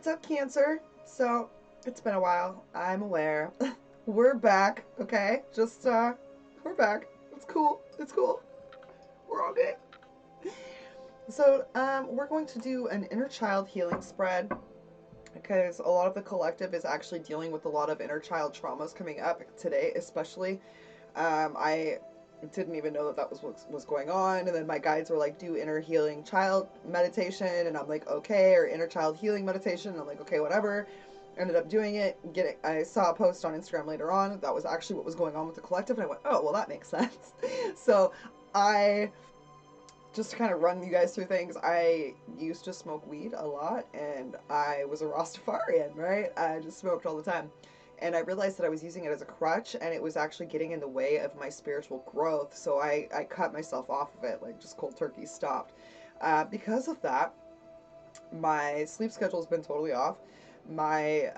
what's up, Cancer? So, it's been a while. I'm aware. We're back, okay? We're back. It's cool. It's cool. We're all good. So, we're going to do an inner child healing spread because a lot of the collective is actually dealing with a lot of inner child traumas coming up today, especially. I didn't even know that that was what was going on, and then my guides were like, do inner healing child meditation, and I'm like, okay, or inner child healing meditation, and I'm like, okay, whatever. Ended up doing it. I saw a post on Instagram later on that was actually what was going on with the collective, and I went, oh, well, that makes sense. So I just to kind of run you guys through things, I used to smoke weed a lot, and I was a Rastafarian, right? I just smoked all the time. And I realized that I was using it as a crutch, and it was actually getting in the way of my spiritual growth. So I cut myself off of it, like just cold turkey stopped. Because of that, my sleep schedule has been totally off. My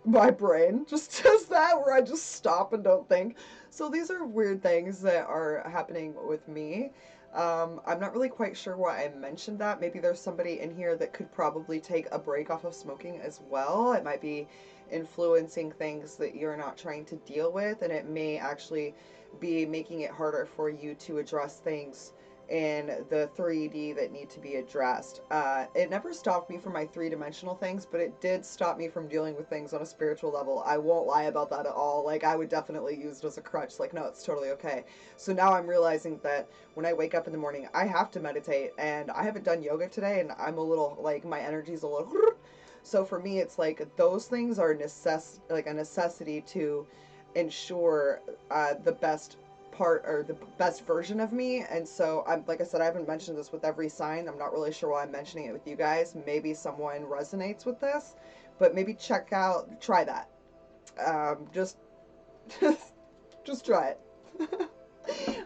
my brain just does that where I just stop and don't think. So these are weird things that are happening with me. I'm not really quite sure why I mentioned that. Maybe there's somebody in here that could probably take a break off of smoking as well. It might be influencing things that you're not trying to deal with, and it may actually be making it harder for you to address things in the 3D that need to be addressed. It never stopped me from my three-dimensional things, but it did stop me from dealing with things on a spiritual level. I won't lie about that at all. Like, I would definitely use it as a crutch. Like, no, it's totally okay. So now I'm realizing that when I wake up in the morning, I have to meditate, and I haven't done yoga today, and I'm a little, like, my energy's a little... So for me, it's like those things are like a necessity to ensure the best part or the best version of me. And so I'm like I said, I haven't mentioned this with every sign. I'm not really sure why I'm mentioning it with you guys. Maybe someone resonates with this, but maybe try that. Just just try it.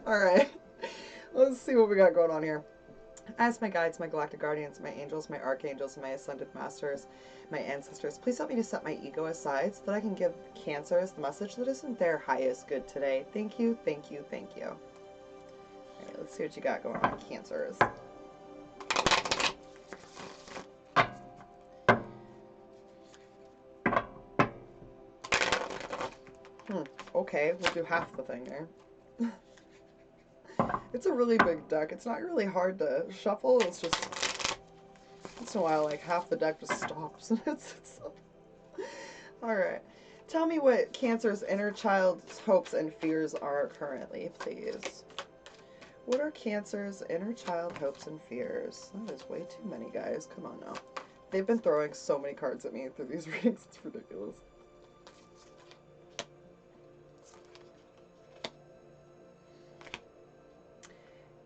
All right, let's see what we got going on here. As my guides, my galactic guardians, my angels, my archangels, my ascended masters, my ancestors, please help me to set my ego aside so that I can give Cancers the message that isn't their highest good today. Thank you, thank you, thank you. All right, let's see what you got going on, Cancers. Okay, we'll do half the thing there. It's a really big deck. It's not really hard to shuffle. It's just once in a while, like half the deck just stops. All right. Tell me what Cancer's inner child's hopes and fears are currently, please. What are Cancer's inner child hopes and fears? That is way too many, guys. Come on now. They've been throwing so many cards at me through these readings. It's ridiculous.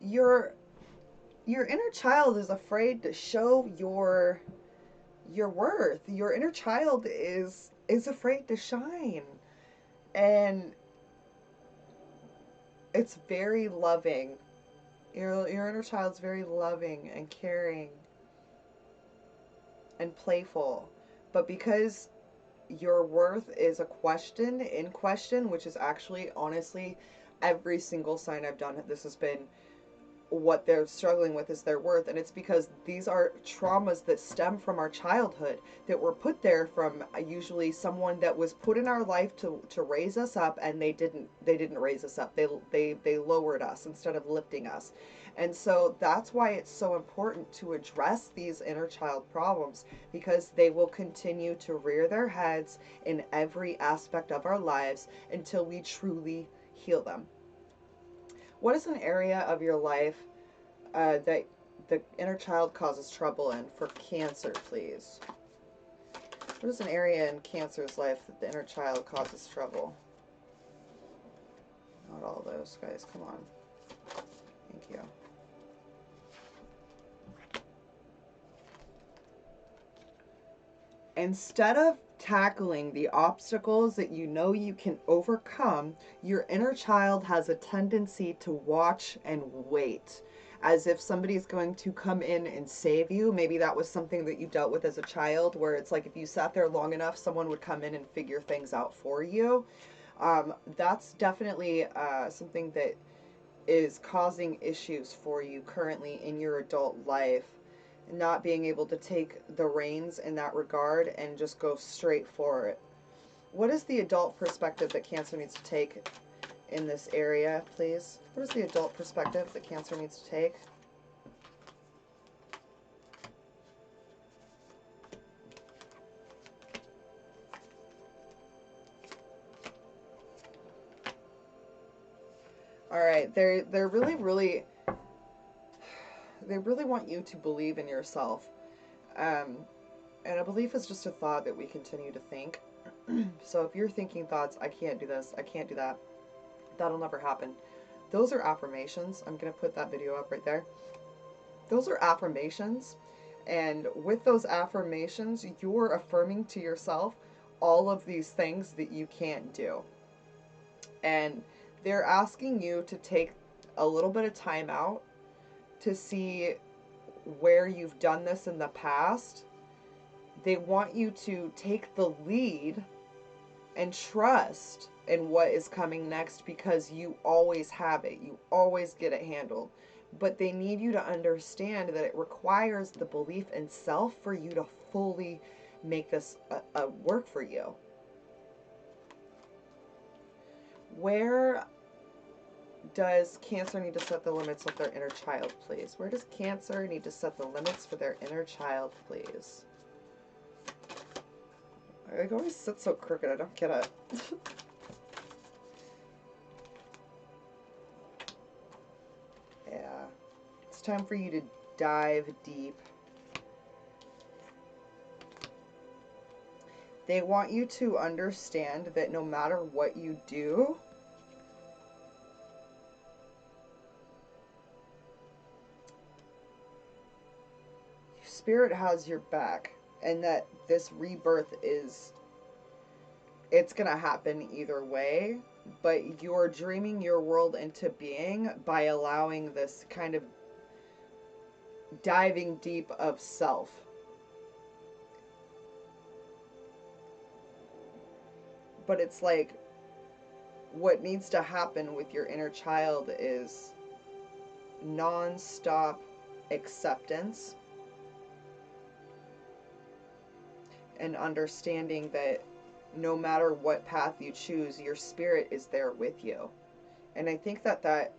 Your inner child is afraid to show your worth. Your inner child is afraid to shine. And it's very loving. Your inner child's very loving and caring and playful. But because your worth is in question, which is actually honestly every single sign I've done, this has been what they're struggling with is their worth, and it's because these are traumas that stem from our childhood that were put there from usually someone that was put in our life to raise us up, and they didn't raise us up. They lowered us instead of lifting us. And so that's why it's so important to address these inner child problems, because they will continue to rear their heads in every aspect of our lives until we truly heal them. What is an area of your life that the inner child causes trouble in for Cancer, please? What is an area in Cancer's life that the inner child causes trouble? Not all those, guys. Come on. Thank you. Instead of tackling the obstacles that you know you can overcome, your inner child has a tendency to watch and wait, as if somebody's going to come in and save you. Maybe that was something that you dealt with as a child, where it's like if you sat there long enough, someone would come in and figure things out for you. That's definitely something that is causing issues for you currently in your adult life. not being able to take the reins in that regard and just go straight for it. What is the adult perspective that Cancer needs to take in this area, please? What is the adult perspective that Cancer needs to take? All right, they're really they really want you to believe in yourself. And a belief is just a thought that we continue to think. So if you're thinking thoughts, I can't do this, I can't do that, that'll never happen. Those are affirmations. I'm going to put that video up right there. Those are affirmations. And with those affirmations, you're affirming to yourself all of these things that you can't do. And they're asking you to take a little bit of time out to see where you've done this in the past. They want you to take the lead and trust in what is coming next, because you always have it. You always get it handled. But they need you to understand that it requires the belief in self for you to fully make this a work for you. Where does Cancer need to set the limits of their inner child, please? Where does Cancer need to set the limits for their inner child, please? I always sit so crooked, I don't get it. Yeah. It's time for you to dive deep. They want you to understand that no matter what you do, Spirit has your back, and that this rebirth it's gonna happen either way, but you're dreaming your world into being by allowing this kind of diving deep of self. But it's like, what needs to happen with your inner child is non-stop acceptance and understanding that no matter what path you choose, your spirit is there with you. And I think that that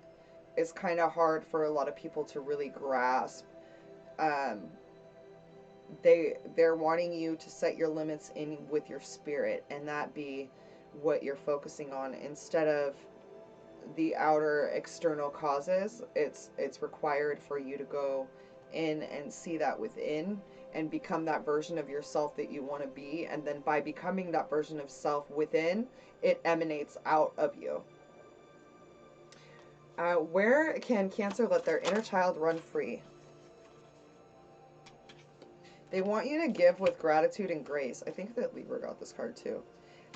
is kind of hard for a lot of people to really grasp. They're wanting you to set your limits in with your spirit, and that be what you're focusing on instead of the outer external causes. It's required for you to go in and see that within and become that version of yourself that you want to be, and then by becoming that version of self within, it emanates out of you. Where can Cancer let their inner child run free? They want you to give with gratitude and grace. I think that Libra got this card too.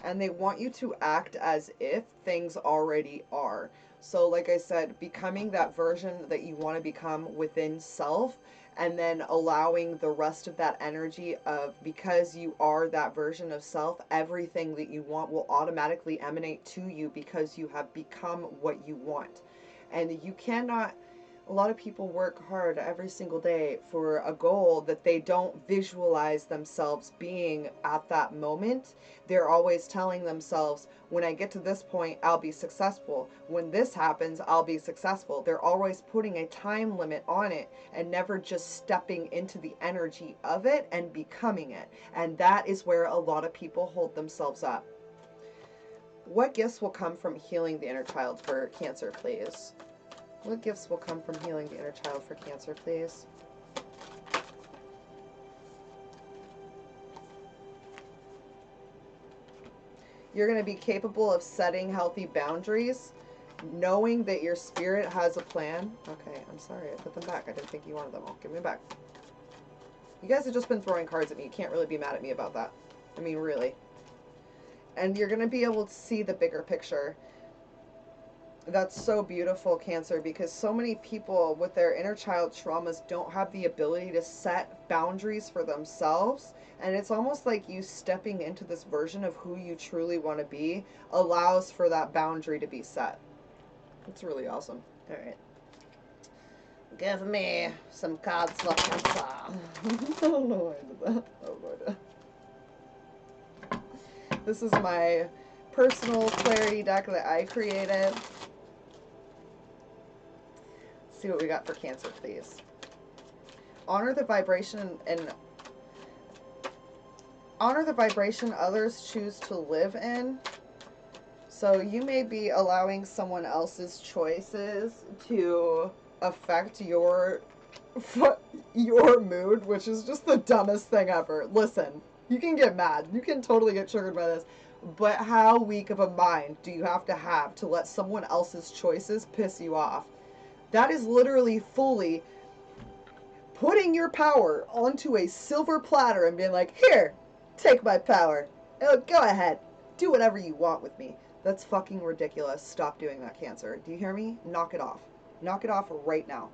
And they want you to act as if things already are. So like I said, becoming that version that you want to become within self, and then allowing the rest of that energy of, because you are that version of self, everything that you want will automatically emanate to you because you have become what you want. And you cannot, a lot of people work hard every single day for a goal that they don't visualize themselves being at that moment. They're always telling themselves, when I get to this point, I'll be successful. When this happens, I'll be successful. They're always putting a time limit on it and never just stepping into the energy of it and becoming it. And that is where a lot of people hold themselves up. What gifts will come from healing the inner child for Cancer, please? What gifts will come from healing the inner child for Cancer, please? You're going to be capable of setting healthy boundaries, knowing that your spirit has a plan. Okay, I'm sorry. I put them back. I didn't think you wanted them all. Give me back. You guys have just been throwing cards at me. You can't really be mad at me about that. I mean, really. And you're going to be able to see the bigger picture. That's so beautiful, Cancer, because so many people with their inner child traumas don't have the ability to set boundaries for themselves. And it's almost like you stepping into this version of who you truly want to be allows for that boundary to be set. It's really awesome. All right. Give me some cards for Cancer. I don't know why I did that. Oh Lord. This is my personal clarity deck that I created. Let's see what we got for Cancer, please. Honor the vibration and honor the vibration others choose to live in. So you may be allowing someone else's choices to affect your mood, which is just the dumbest thing ever. Listen, you can get mad. You can totally get triggered by this. But how weak of a mind do you have to let someone else's choices piss you off? That is literally fully putting your power onto a silver platter and being like, here, take my power. Oh, go ahead. Do whatever you want with me. That's fucking ridiculous. Stop doing that, Cancer. Do you hear me? Knock it off. Knock it off right now.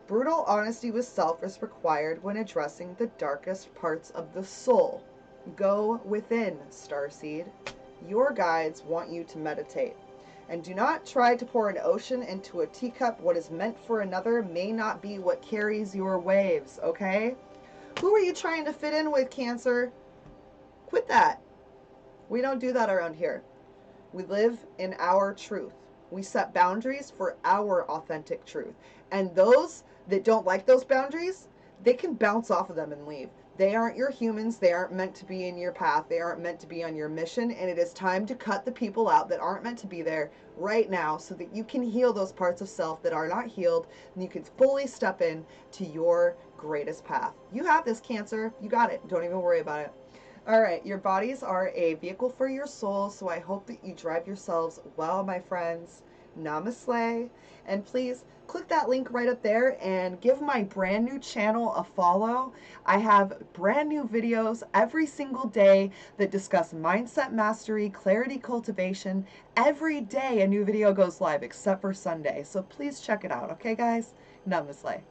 Brutal honesty with self is required when addressing the darkest parts of the soul. Go within, Starseed. Your guides want you to meditate. And do not try to pour an ocean into a teacup. What is meant for another may not be what carries your waves, okay? Who are you trying to fit in with, Cancer? Quit that. We don't do that around here. We live in our truth. We set boundaries for our authentic truth. And those that don't like those boundaries, they can bounce off of them and leave. They aren't your humans. They aren't meant to be in your path. They aren't meant to be on your mission. And it is time to cut the people out that aren't meant to be there right now so that you can heal those parts of self that are not healed and you can fully step in to your greatest path. You have this, Cancer. You got it. Don't even worry about it. All right, your bodies are a vehicle for your soul, so I hope that you drive yourselves well, my friends. Namaslay. And please click that link right up there and give my brand new channel a follow. I have brand new videos every single day that discuss mindset mastery, clarity cultivation. Every day a new video goes live except for Sunday. So please check it out, okay, guys? Namaslay.